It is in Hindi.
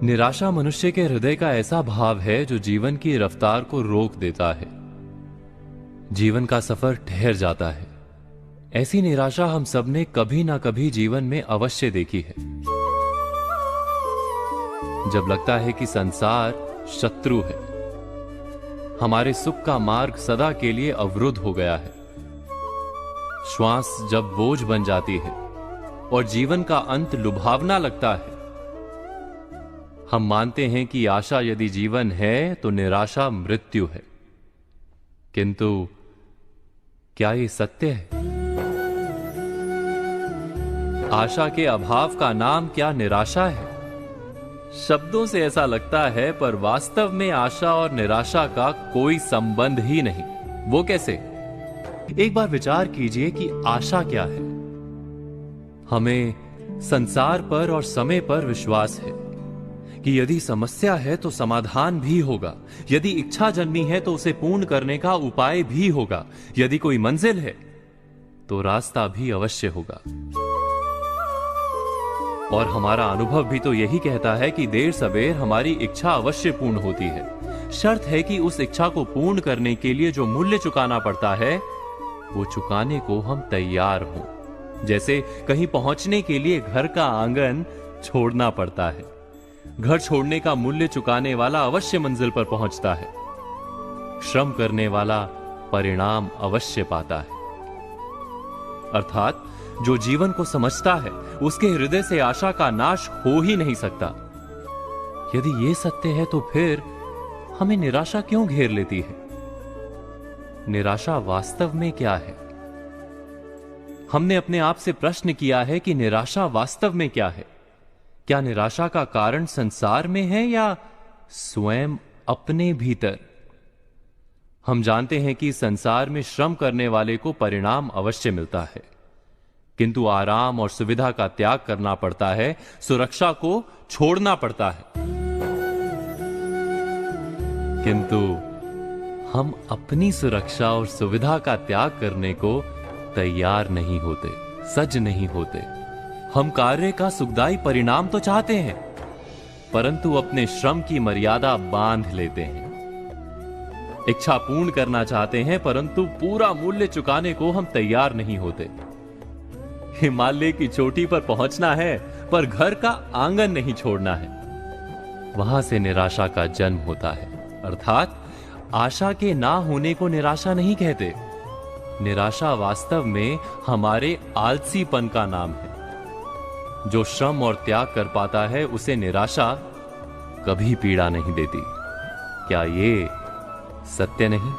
निराशा मनुष्य के हृदय का ऐसा भाव है जो जीवन की रफ्तार को रोक देता है। जीवन का सफर ठहर जाता है। ऐसी निराशा हम सबने कभी ना कभी जीवन में अवश्य देखी है। जब लगता है कि संसार शत्रु है, हमारे सुख का मार्ग सदा के लिए अवरुद्ध हो गया है, श्वास जब बोझ बन जाती है और जीवन का अंत लुभावना लगता है, हम मानते हैं कि आशा यदि जीवन है तो निराशा मृत्यु है। किंतु क्या ये सत्य है? आशा के अभाव का नाम क्या निराशा है? शब्दों से ऐसा लगता है, पर वास्तव में आशा और निराशा का कोई संबंध ही नहीं। वो कैसे? एक बार विचार कीजिए कि आशा क्या है। हमें संसार पर और समय पर विश्वास है कि यदि समस्या है तो समाधान भी होगा, यदि इच्छा जन्मी है तो उसे पूर्ण करने का उपाय भी होगा, यदि कोई मंजिल है तो रास्ता भी अवश्य होगा। और हमारा अनुभव भी तो यही कहता है कि देर सवेर हमारी इच्छा अवश्य पूर्ण होती है। शर्त है कि उस इच्छा को पूर्ण करने के लिए जो मूल्य चुकाना पड़ता है वो चुकाने को हम तैयार हों। जैसे कहीं पहुंचने के लिए घर का आंगन छोड़ना पड़ता है। घर छोड़ने का मूल्य चुकाने वाला अवश्य मंजिल पर पहुंचता है। श्रम करने वाला परिणाम अवश्य पाता है। अर्थात जो जीवन को समझता है उसके हृदय से आशा का नाश हो ही नहीं सकता। यदि ये सत्य है तो फिर हमें निराशा क्यों घेर लेती है? निराशा वास्तव में क्या है? हमने अपने आप से प्रश्न किया है कि निराशा वास्तव में क्या है? क्या निराशा का कारण संसार में है या स्वयं अपने भीतर? हम जानते हैं कि संसार में श्रम करने वाले को परिणाम अवश्य मिलता है, किंतु आराम और सुविधा का त्याग करना पड़ता है, सुरक्षा को छोड़ना पड़ता है। किंतु हम अपनी सुरक्षा और सुविधा का त्याग करने को तैयार नहीं होते, सज्ज नहीं होते। हम कार्य का सुखदायी परिणाम तो चाहते हैं, परंतु अपने श्रम की मर्यादा बांध लेते हैं। इच्छा पूर्ण करना चाहते हैं, परंतु पूरा मूल्य चुकाने को हम तैयार नहीं होते। हिमालय की चोटी पर पहुंचना है, पर घर का आंगन नहीं छोड़ना है। वहां से निराशा का जन्म होता है। अर्थात आशा के ना होने को निराशा नहीं कहते। निराशा वास्तव में हमारे आलसीपन का नाम है। जो श्रम और त्याग कर पाता है उसे निराशा कभी पीड़ा नहीं देती। क्या ये सत्य नहीं?